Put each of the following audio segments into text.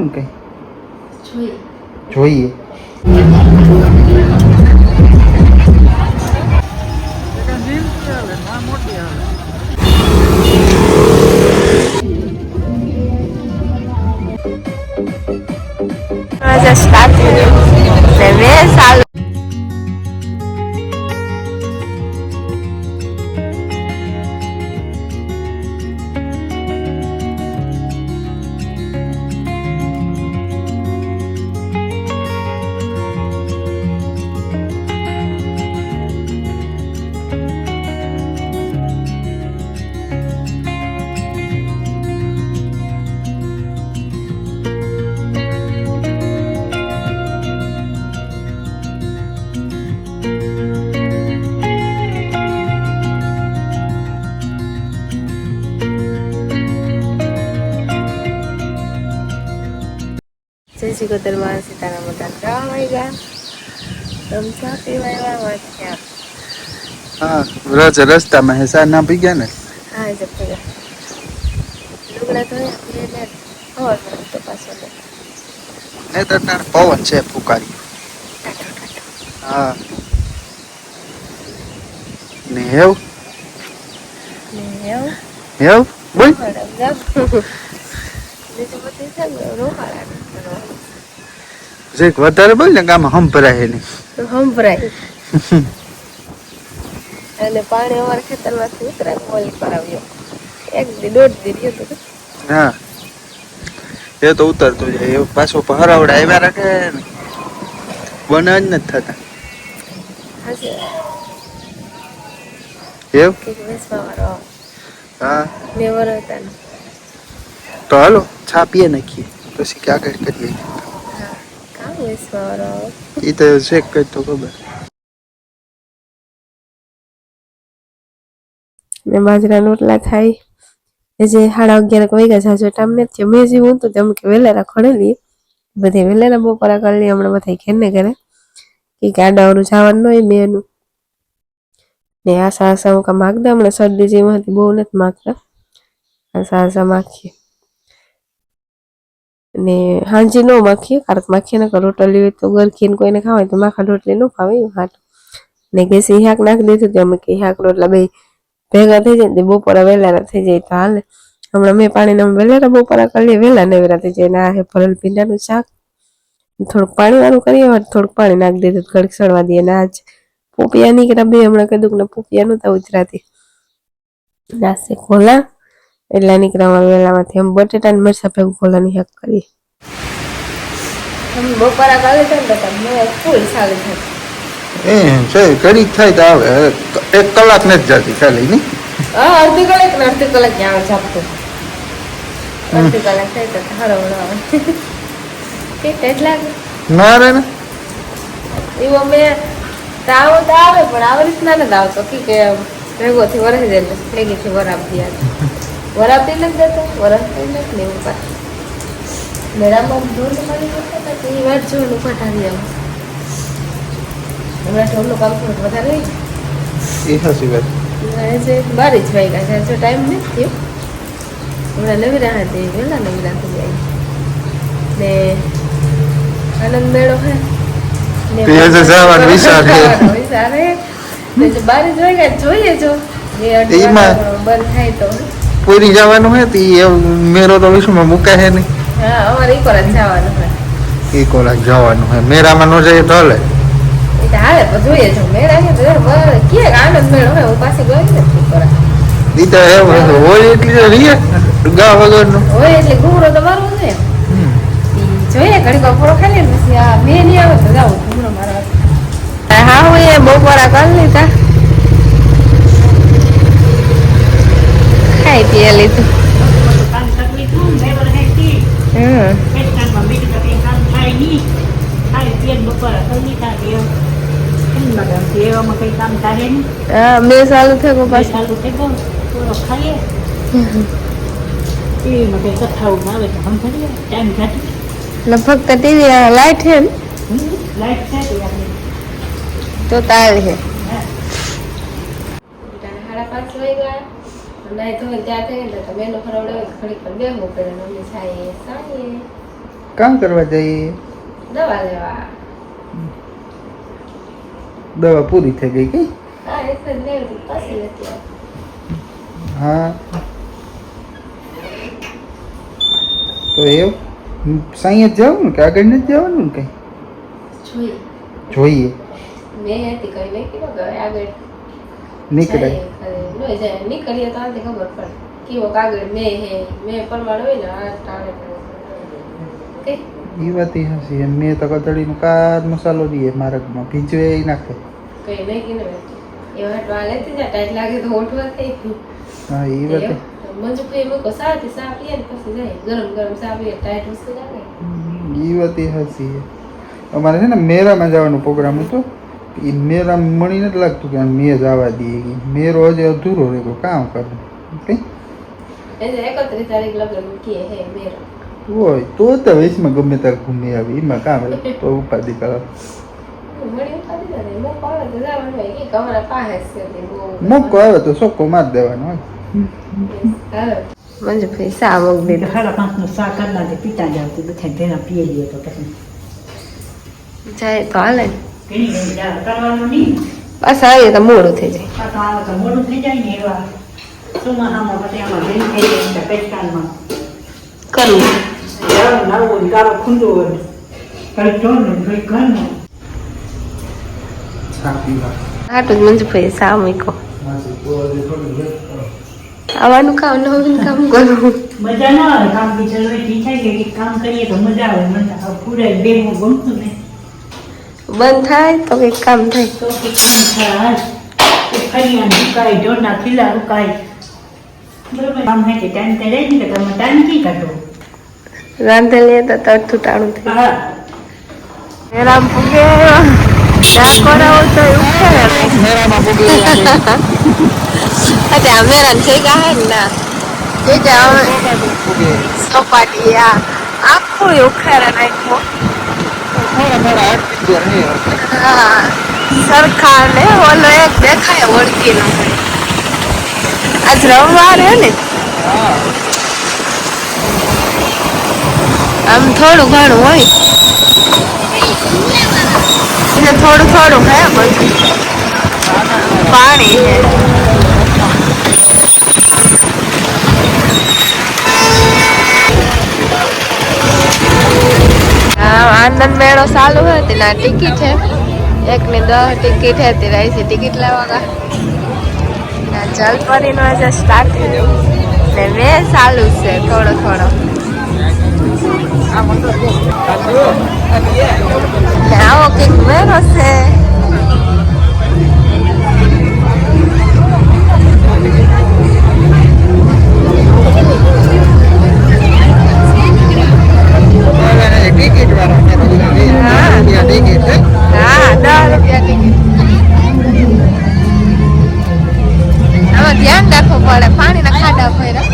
ને કઈ જોઈએ સ્ટાર્ટ થઈ ગયું સાલ जैसी को दरबार सीताराम मकान गाँव आएगा हम चाह पीवा क्या हाँ रज रस्ता में है सार ना पी गया ने हाँ जब तक लुगड़ा तो है और तो पास हो नहीं तो ना पवन से पुकारी हाँ ने हेव बोल एक વધારે બોલ ને ગામ હંભરાય નહીં તો હંભરાય અને પાણી અમારા ખેતરમાંથી ઉતરાય મોલ પર આવ્યો એક દી દોઢ દી રહ્યો તો હા એ તો ઉતરતો જાય એ પાછો હરાવડા આવ્યા રાખે ને બને જ નથી થતા હાજે એવું કે વેસવા વાળો હા બે વર હતા ને તો હાલો છાપીએ નાખીએ પછી ક્યાં આગળ કરીએ કામ વેસવા વાળો એ તો ચેક કરી તો ખબર ને બાજરાના રોટલા થાય એ જે 11:30 વાગ્યા જાજો ટાઈમ નથી થયો મેં જેવું હતું તેમ કે વેલેરા ખડેલી બધી વેલેરા બપોરા કરી લી હમણાં બધા ઘેર ને ઘરે કે ગાડાવાળું જવાનું હોય બેનું ને આશા હું કા માગતા હમણાં શરદી જેવી હતી બહુ નથી માગતા આશા માખીએ ને હાંજી નો માખીએ કારણ કે માખીએ ને રોટલી હોય તો ગરખીને કોઈને ખાવાય તો માખા રોટલી ન ખાવે હાટ ને ગેસી શાક નાખી દીધું તો અમે કે શાક રોટલા બે ભેગા થઈ જાય ને બપોરા વેલારા થઈ જાય તો હાલે હમણાં મેં પાણીના વેલારા બપોરા કરી લઈએ વેલા નેવરા થઈ જાય ને આ હે ભરેલ ભીંડાનું શાક થોડુંક પાણી વાળું કરીએ થોડુંક પાણી નાખી દીધું ઘડીક સળવા દઈએ ને આજ પોપિયા નીકળ્યા બે હમણાં કીધું ને પોપિયા નહોતા ઉતરાતી નાસે ખોલા એટલા નીકળ્યા વેલામાંથી એમ બટેટા ને મરચા ભેગું ખોલાની શાક કરીએ બપોરા કાલે છે ને મેં ફૂલ સાલી થાય એ છે ઘડી થાય તો આવે 1 કલાક નથી જતી ખાલી નહીં અડધી કલાક ને અડધી કલાક ક્યાં આવે છાપતું અડધી કલાક થાય તો હરવડ આવે કે કેટલા ના રે ને એવો મેં તાવ તો આવે પણ આવી રીતના નથી આવતો કે ભેગોથી વરાઈ જાય ભેગીથી વરાપતી આવે વરાપતી નથી જતો વરાપતી નથી ને એવું પાછું મેળામાં ઢોલ મળી જતા કે એ વાત જોવાનું પટાવી આવું હમણાં ઢોલનું કામ થોડુંક વધારે એ સાચી વાત જે 12 જ વાગ્યા છે જો ટાઈમ નથી થયો હમણાં નવીરા હતી વહેલા નવીરા થઈ જાય ને આનંદ મેળો હે ને બારી જોઈ ગયા જોઈએ જો બંધ થાય તો પૂરી જવાનું હે તી મેરો તો વિશ્વમાં મુકાય હે નહીં હા અમારે ઈકોરા જવાનું હે ઈકોરા જવાનું હે મેરામાં ન જઈએ તો હાલે એટલે હાલે પણ જોઈએ જો મેળા છે તો કે આનંદ મેળો હે હું પાછી ગઈ નથી ઈકોરા ઈ તો એમ હોય એટલી રીએ ગા વગરનું હોય એટલે ઘૂમરો તો મારવું છે જોઈએ ઘડીક પૂરો ખાલી ને પછી આ મેં નહીં આવે તો જાઉં ઘૂમરો મારવા હા હું એ બપોરા કરી લીધા ખાઈ પીએ લીધું મેં ચાલુ થયો પાછું ફક્ત ટીવી લાઈટ હે તો તાર હે 5:30 વાગ્યા નહીં તો ત્યાં થઈ ને તો બેનો ફરવડે ઘડીક પર બેહવું પડે મમ્મી સાઈએ કામ કરવા જઈએ. દવા લેવા. દવા પૂરી થઈ ગઈ કે? હા એક જ લેવી પછી નથી. હા તો એવું સાંઈ જ જવાનું ને કે આગળ નથી જવાનું ને કઈ જોઈએ મેં હતી કઈ નહીં કીધું કે આગળ નીકળાય નીકળીએ તો આથી ખબર પડે કેવો કાગળ મેં પ્રમાણ હોય ને આ ટાણે એ વાત હસી મેં તો કદળીનો કાદ મસાલો દઈએ મારકમાં ભીજવે નાખે કઈ નહીં કીધું એવા ટવા લેતી જા ટાઈટ લાગે તો ઓઠવા થઈ હા એ વાત મંજુ કઈ મૂકો સાથી સા પીએ ને પછી જાય ગરમ સા પીએ ટાઈટ વસ્તુ લાગે એ વાત હસી અમારે છે ને મેરામાં જવાનો પ્રોગ્રામ હતો એ મેરા મણી નથી લાગતું કે મેં જવા દઈએ મેરો હજી અધૂરો રહી ગયો કામ કરું કઈ 31 તારીખ લગ્ન મૂકીએ હે મેરો હોય તો વયસમાં ગમે ત્યારે ઘૂમી આવી એમાં કામ તો ઉપાધિ કરો મોકો આવે તો સોકો માર દેવાનો હોય મંજુ ભાઈ સા મગ દીધું 5:30 શાક કરી નાખે પીતા જાવ તો બધા ભેણા પીએ લઈએ તો પછી જાય તો હાલે કરવાનું નહીં પાછા આવીએ તો મોડું થઈ જાય પાછા આવે તો મોડું થઈ જાય ને એવા ચોમાસામાં પછી આમાં ભેણ થઈ જાય પેટકાનમાં કરવું નવું ગાળો ખુંદો હોય કઈ ચોરનું કઈ ઘરનું આટલું જ મંજુ ભાઈ સા મૂકો આવવાનું કામ નવીન કામ કરવું મજા ના આવે કામ બીજા ઠીક થાય કે કામ કરીએ તો મજા આવે મને પૂરા બેમાં ગમતું ને બંધ થાય તો કઈક કામ થાય તો કે કામ થાય ફરિયા દુકાય જોરના ખીલા દુકાય બરોબર કામ હે કે ટાઈમ તે રહી ને તમે ટાઈમ કી કાઢો રાંધેલી તો તરતું ટાણું થઈ હા મેરામ પૂગે ચા કરાવો તો ઉઠે મેરામાં પૂગી અચ્છા મેરામ થઈ ગયા હે ના એ જ સપાટી આખું ઉખાડા નાખ્યો હા સરખા ને ઓલો એક દેખાય ઓળખી નો આજ રવિવાર હે ને આમ થોડું ઘણું હોય એટલે થોડું હે બધું પાણી હે આનંદ મેળો ચાલુ હતી ના ટિકિટ છે 1 ની 10 ટિકિટ है तेरा ऐसी टिकट लगेगा ना जलपरी नो आज स्टार्ट ने वे चालू से थोड़ो आओ के मेरो से ટિકિટ વાળા ટિકિટ हाँ 10 रुपया टिकट આમાં ધ્યાન રાખવું પડે પાણીના ખાડા ભર્યા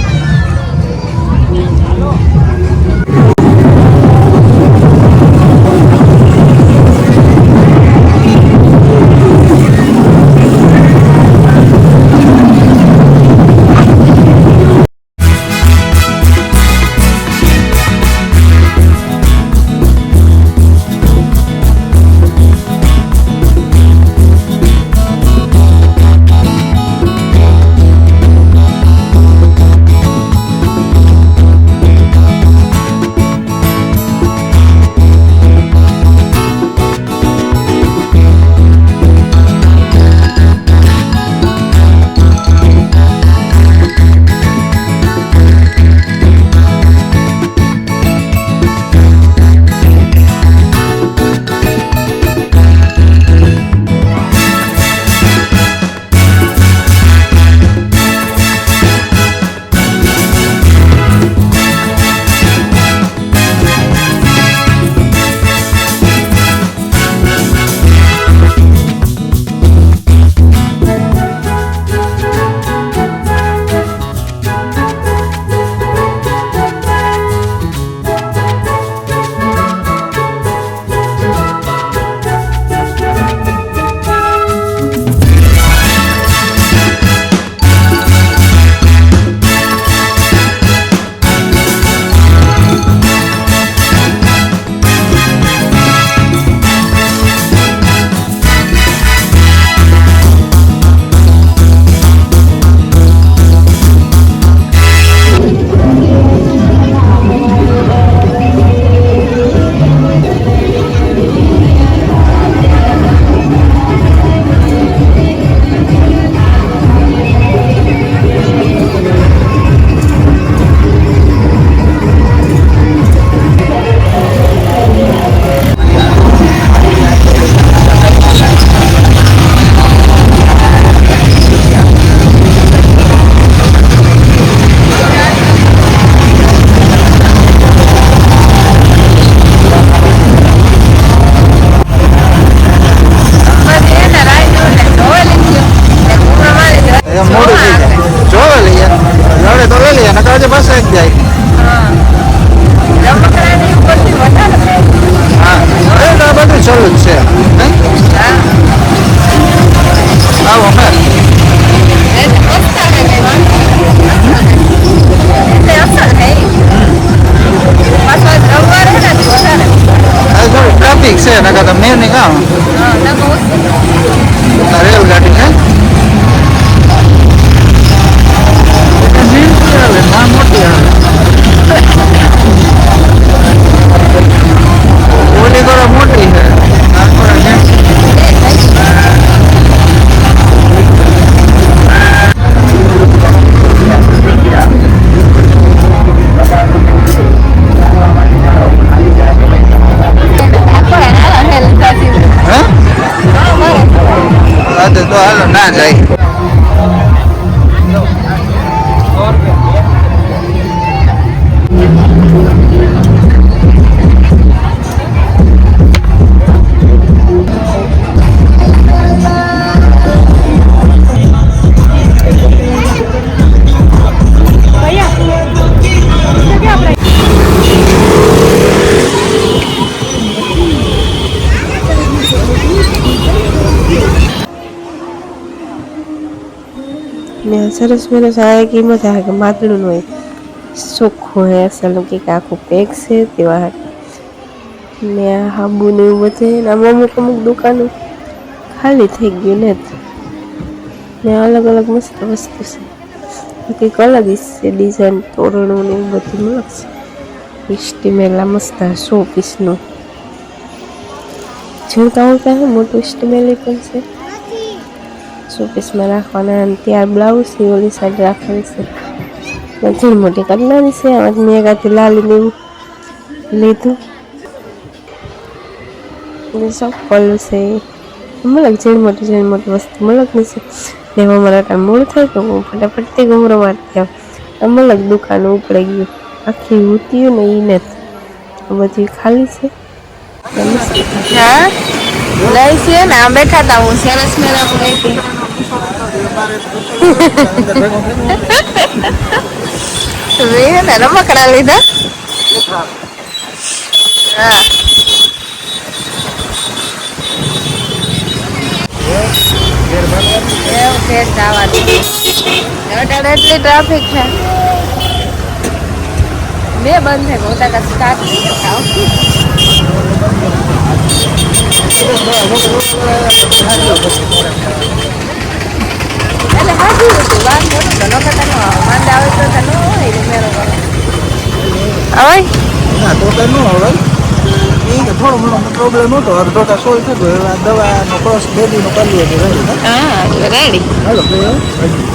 ઠીક છે નકર તો મેં નહીં કામ રેલગાડી છે ના મોટી આવે ઓલી થોડા મોટી છે આ થોડા નેમ. હે? આજે તો હાલો ના જાય ને સરસ મને સારા કિંમત આવે કે માટલું હોય ચોખ્ખું હોય અસલ કે આખું પેક છે તેવા ને હાબુ ને એવું બધે ને આમ અમુક અમુક દુકાનો ખાલી થઈ ગયું ને અલગ અલગ મસ્ત વસ્તુ છે કંઈક અલગ છે ડિઝાઇન તોરણું ને એવું બધું મળશે સ્ટીમેલા મસ્ત શો પીસનું ઝીણકા ઉલકા છે મોટું સ્ટીમેલી પણ છે શોપીસમાં રાખવાના અને ત્યાર બ્લાઉઝ એ ઓલી સાઈડ રાખવાની છે ઝીણ મોટી કરનારી છે આમાં મેં એકાથી લાલીને એવું લીધું ચપ્પલ છે મલક ઝીણ મોટી વસ્તુ મલકની છે ને એમાં મારા ટાઈમ મોડું થાય તો હું ફટાફટ તે ગમરો મારતી આવ મલક દુકાન ઉપડે ગયું આખી ઉત્યું ને એ નથી બધી ખાલી છે હા લઈ છે ને આમ બેઠા હતા હું સરસ મેળા ગઈ હતી મેં ને રમકડા લીધા હા એવું છે જવાનું અત્યારે એટલી ટ્રાફિક છે બે બંધ છે હું તાકા સ્ટાર્ટ નહીં કરતા એટલે હાજર હતું વાત મોટું તો ન કરતા ન માંદા આવે તો ન હોય મેરો કરો આવે ના તો ન હવે એ કે થોડો ઘણો પ્રોબ્લેમ હતો અડધો તા સોલ્વ થતો હવે દવાનો કોર્સ બેબીનો કરી લે રેડી હા રેડી હાલો